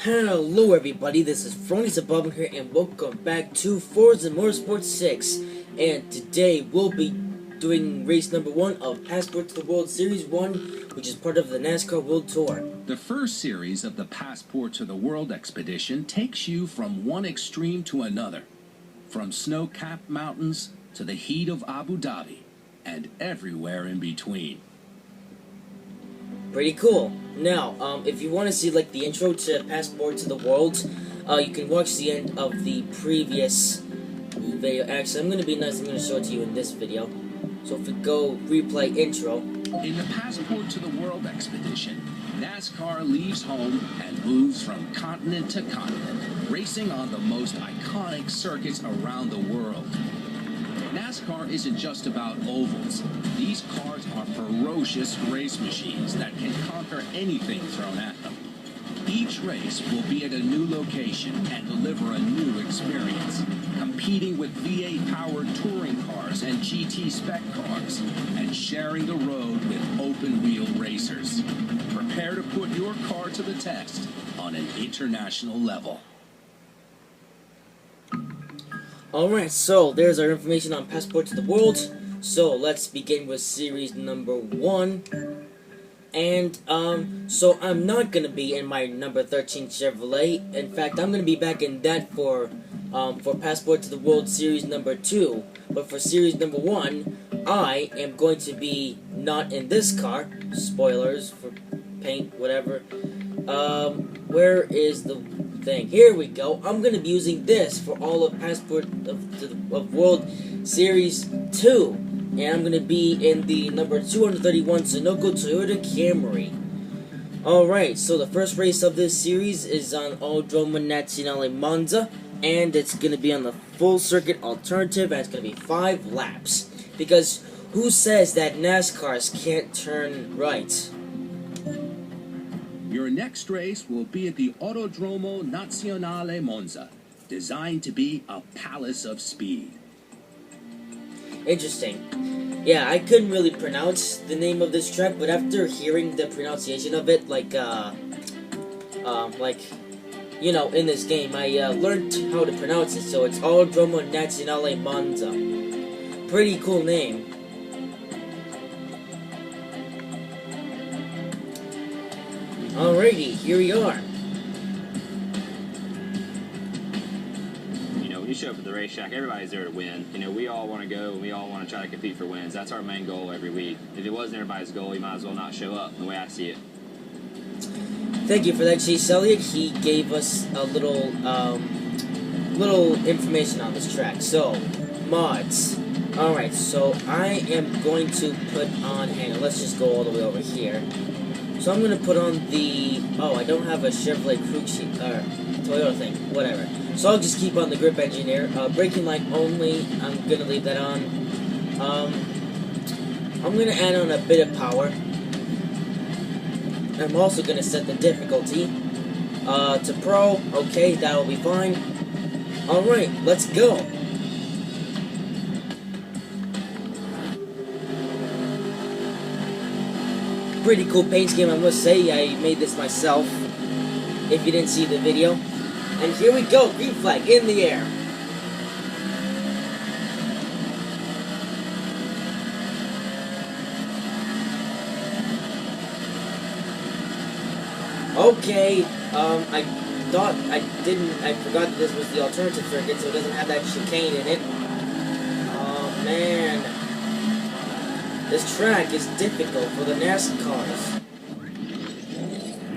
Hello everybody, this is Forza here and welcome back to Forza Motorsport 6. And today we'll be doing race number 1 of Passport to the World Series 1, which is part of the NASCAR World Tour. The first series of the Passport to the World expedition takes you from one extreme to another. From snow-capped mountains to the heat of Abu Dhabi and everywhere in between. Pretty cool. Now, if you want to see like the intro to Passport to the World, you can watch the end of the previous video. Actually, I'm going to be nice, I'm going to show it to you in this video. So if we go replay intro. In the Passport to the World expedition, NASCAR leaves home and moves from continent to continent, racing on the most iconic circuits around the world. NASCAR isn't just about ovals. These cars are ferocious race machines that can conquer anything thrown at them. Each race will be at a new location and deliver a new experience, competing with V8-powered touring cars and GT spec cars, and sharing the road with open-wheel racers. Prepare to put your car to the test on an international level. Alright, so there's our information on Passport to the World. So let's begin with series number 1. And, so I'm not gonna be in my number 13 Chevrolet. In fact, I'm gonna be back in that for Passport to the World series number 2. But for series number 1, I am going to be not in this car. Spoilers for paint, whatever. Where is the thing? Here we go. I'm gonna be using this for all of Passport of World Series 2, and I'm gonna be in the number 231 Sunoco Toyota Camry. Alright, so the first race of this series is on Autodromo Nazionale Monza, and it's gonna be on the full circuit alternative, and it's gonna be 5 laps. Because who says that NASCARs can't turn right? Your next race will be at the Autodromo Nazionale Monza, designed to be a palace of speed. Interesting. Yeah, I couldn't really pronounce the name of this track, but after hearing the pronunciation of it, you know, in this game, I learned how to pronounce it, so it's Autodromo Nazionale Monza. Pretty cool name. Alrighty, here we are. You know, when you show up at the racetrack, everybody's there to win. You know, we all want to go and we all want to try to compete for wins. That's our main goal every week. If it wasn't everybody's goal, you might as well not show up, the way I see it. Thank you for that, Chase Elliott. He gave us a little information on this track. So, mods. Alright, so I am going to put on, hang on, let's just go all the way over here. So I'm going to put on the, oh, I don't have a Chevrolet crew sheet, or Toyota thing, whatever. So I'll just keep on the grip engineer. Braking light only, I'm going to leave that on. I'm going to add on a bit of power. I'm also going to set the difficulty to Pro. Okay, that'll be fine. Alright, let's go. Pretty cool paint scheme, I must say. I made this myself, if you didn't see the video. And here we go, green flag in the air. Okay, I forgot that this was the alternative circuit, so it doesn't have that chicane in it. Oh man. This track is difficult for the NASCARs.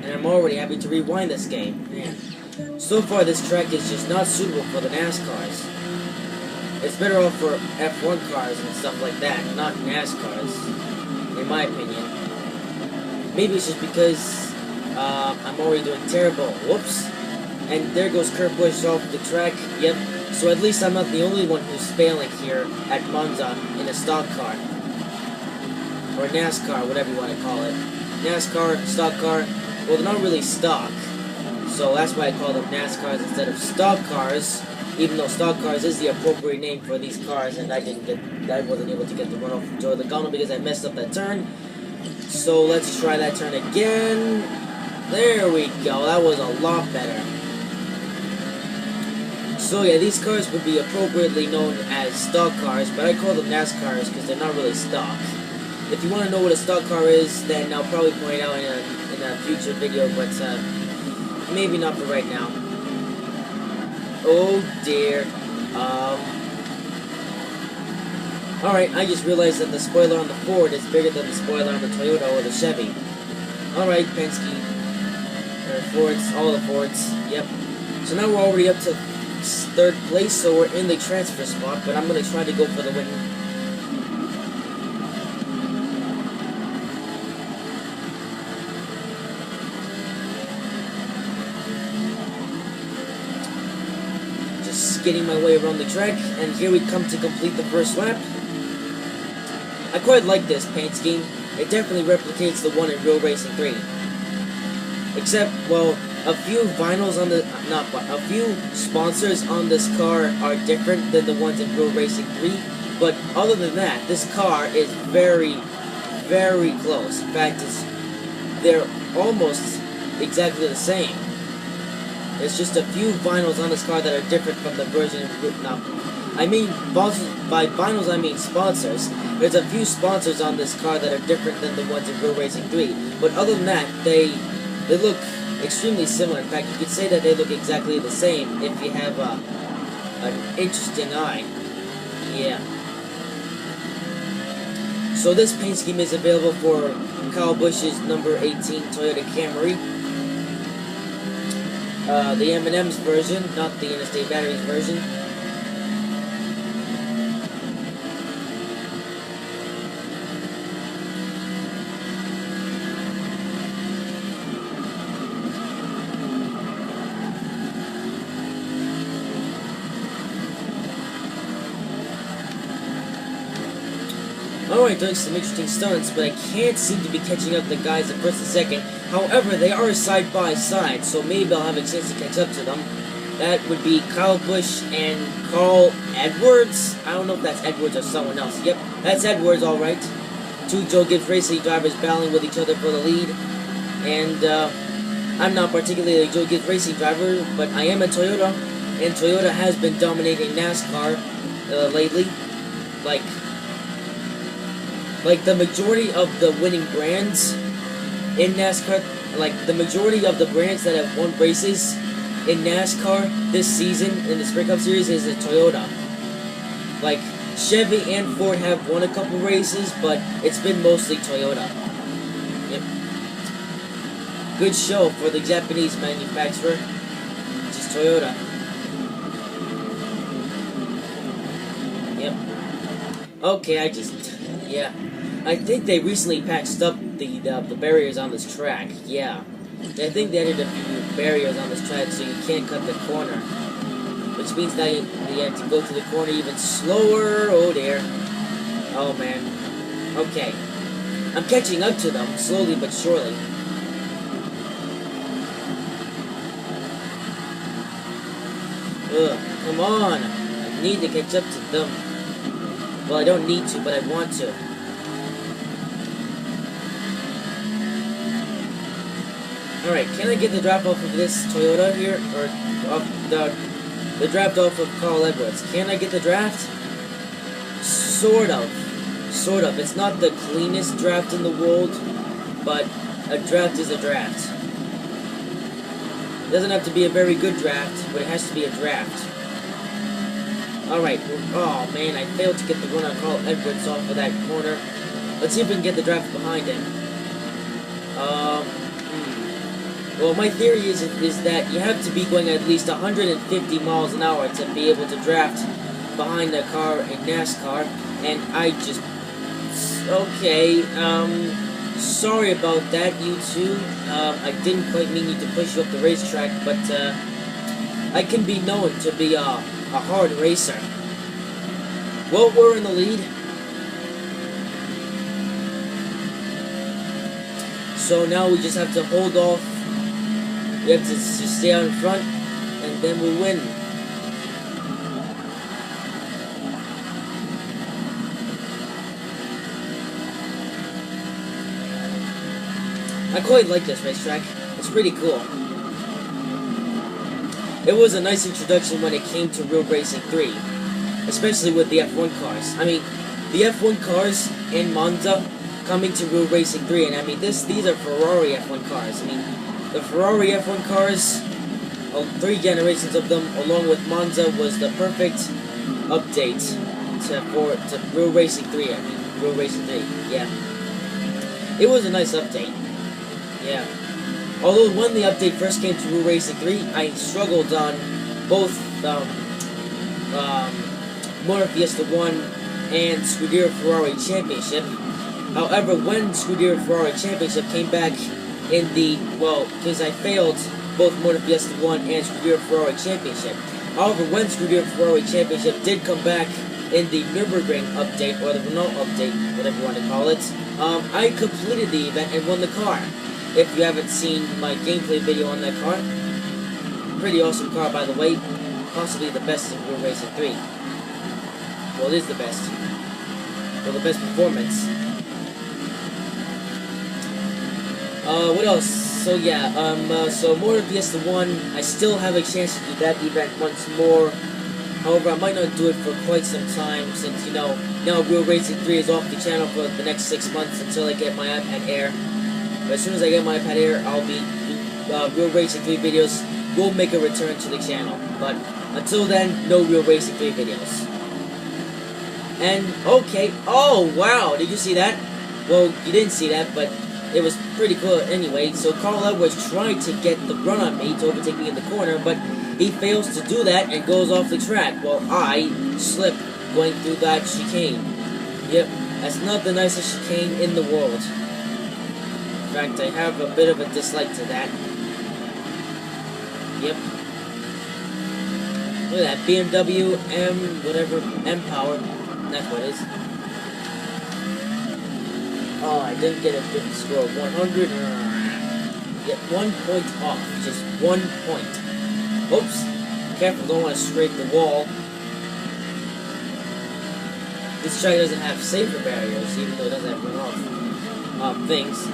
And I'm already having to rewind this game. Man. So far this track is just not suitable for the NASCARs. It's better off for F1 cars and stuff like that, not NASCARs, in my opinion. Maybe it's just because I'm already doing terrible. Whoops. And there goes Kurt Busch off the track. Yep. So at least I'm not the only one who's failing here at Monza in a stock car. Or NASCAR, whatever you want to call it. NASCAR, stock car, well, they're not really stock. So that's why I call them NASCARs instead of stock cars, even though stock cars is the appropriate name for these cars, and I wasn't able to get the runoff from Joe Logano because I messed up that turn. So let's try that turn again. There we go. That was a lot better. So yeah, these cars would be appropriately known as stock cars, but I call them NASCARs because they're not really stock. If you want to know what a stock car is, then I'll probably point it out in a future video, but maybe not for right now. Oh dear. Alright, I just realized that the spoiler on the Ford is bigger than the spoiler on the Toyota or the Chevy. Alright, Penske. Or Fords, all the Fords, yep. So now we're already up to 3rd place, so we're in the transfer spot, but I'm going to try to go for the win. Just getting my way around the track, and here we come to complete the first lap. I quite like this paint scheme. It definitely replicates the one in Real Racing 3. Except, well, a few vinyls on the, a few sponsors on this car are different than the ones in Real Racing 3. But other than that, this car is very, very close. In fact, they're almost exactly the same. There's just a few vinyls on this car that are different from the version I mean, by vinyls I mean sponsors. There's a few sponsors on this car that are different than the ones in Real Racing 3. But other than that, they look extremely similar. In fact, you could say that they look exactly the same if you have an interesting eye. Yeah. So this paint scheme is available for Kyle Busch's number 18 Toyota Camry. The M&M's version, not the Interstate Batteries version. Alright, doing some interesting stunts, but I can't seem to be catching up the guys at first and second. However, they are side by side, so maybe I'll have a chance to catch up to them. That would be Kyle Busch and Carl Edwards. I don't know if that's Edwards or someone else. Yep, that's Edwards, alright. Two Joe Gibbs Racing drivers battling with each other for the lead. And, I'm not particularly a Joe Gibbs Racing driver, but I am a Toyota. And Toyota has been dominating NASCAR lately. Like the majority of the winning brands in NASCAR, like the majority of the brands that have won races in NASCAR this season in the Sprint Cup Series is a Toyota. Like Chevy and Ford have won a couple races, but it's been mostly Toyota. Yep. Good show for the Japanese manufacturer, which is Toyota. Yep. Okay, yeah. I think they recently patched up the barriers on this track. Yeah. I think they added a few barriers on this track so you can't cut the corner. Which means now you have to go to the corner even slower. Oh dear. Oh man. Okay. I'm catching up to them, slowly but surely. Ugh, come on. I need to catch up to them. Well, I don't need to, but I want to. Alright, can I get the drop off of this Toyota here? Or the draft off of Carl Edwards? Can I get the draft? Sort of. Sort of. It's not the cleanest draft in the world, but a draft is a draft. It doesn't have to be a very good draft, but it has to be a draft. Alright, oh man, I failed to get the run on Carl Edwards off of that corner. Let's see if we can get the draft behind him. Well, my theory is that you have to be going at least 150 miles an hour to be able to draft behind a car in NASCAR, and I just... Okay, sorry about that, you two. I didn't quite mean to push you up the racetrack, but, I can be known to be a hard racer. Well, we're in the lead. So now we just have to hold off. We have to just stay out in front, and then we win. I quite like this racetrack. It's pretty cool. It was a nice introduction when it came to Real Racing 3, especially with the F1 cars. I mean, the F1 cars in Monza coming to Real Racing 3, and I mean, these are Ferrari F1 cars. I mean, the Ferrari F1 cars, 3 generations of them, along with Monza, was the perfect update to Real Racing 3. I mean, Real Racing 3, yeah. It was a nice update, yeah. Although when the update first came to Real Racing 3, I struggled on both Motor Fiesta 1 and Scuderia Ferrari Championship. However, when Scuderia Ferrari Championship came back in the, well, because I failed both Motor Fiesta 1 and Scuderia Ferrari Championship. However, when Scuderia Ferrari Championship did come back in the Nürburgring update, or the Renault update, whatever you want to call it, I completed the event and won the car. If you haven't seen my gameplay video on that car, pretty awesome car, by the way. Possibly the best in Real Racing 3. Well, it is the best. Well, the best performance. What else? So yeah, so Motor Fiesta 1, I still have a chance to do that event once more. However, I might not do it for quite some time, since, you know, now Real Racing 3 is off the channel for the next 6 months until I get my iPad Air. But as soon as I get my iPad Air, I'll be, Real Racing 3 videos will make a return to the channel. But until then, no Real Racing 3 videos. And, okay, oh wow, did you see that? Well, you didn't see that, but it was pretty cool anyway. So Carl Edwards tried to get the run on me to overtake me in the corner, but he fails to do that and goes off the track, while I slip going through that chicane. Yep, that's not the nicest chicane in the world. In fact, I have a bit of a dislike to that. Yep. Look at that, BMW M Power. That's what it is. Oh, I didn't get a good score of 100. Get 1 point off. Just 1 point. Oops. Careful, don't want to scrape the wall. This track doesn't have safer barriers, even though it doesn't have runoff things.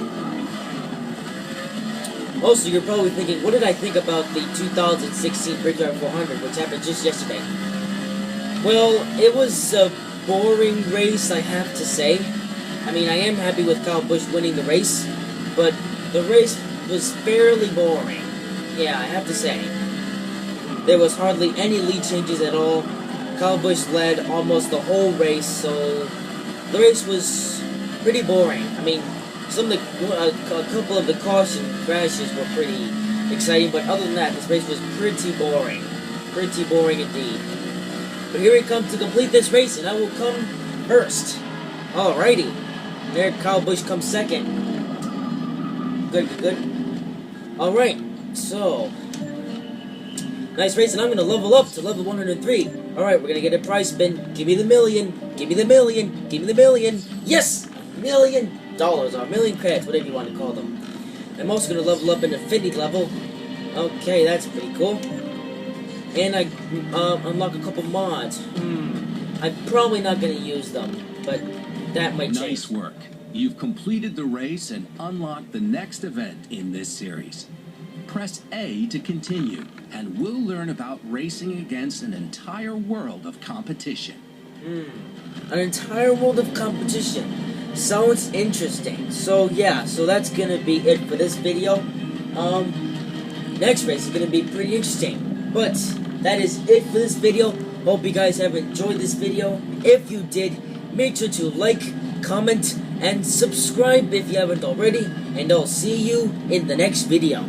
Also, you're probably thinking, what did I think about the 2016 Brickyard 400, which happened just yesterday? Well, it was a boring race, I have to say. I mean, I am happy with Kyle Busch winning the race, but the race was fairly boring. Yeah, I have to say. There was hardly any lead changes at all. Kyle Busch led almost the whole race, so the race was pretty boring. I mean, a couple of the caution crashes were pretty exciting, but other than that, this race was pretty boring. Pretty boring indeed. But here we come to complete this race, and I will come first. Alrighty. There, Kyle Busch comes second. Good, good, good. Alright, so nice race, and I'm gonna level up to level 103. Alright, we're gonna get a prize spin. Give me the million. Give me the million. Give me the million. Yes! $1 million. Or $1 million credits, whatever you want to call them. I'm also gonna level up an affinity level. Okay, that's pretty cool. And I unlock a couple mods. I'm probably not gonna use them, but that might change. Nice work. You've completed the race and unlocked the next event in this series. Press A to continue, and we'll learn about racing against an entire world of competition. An entire world of competition. Sounds interesting. So yeah, so that's gonna be it for this video. Next race is gonna be pretty interesting. But that is it for this video. Hope you guys have enjoyed this video. If you did, make sure to like, comment, and subscribe if you haven't already. And I'll see you in the next video.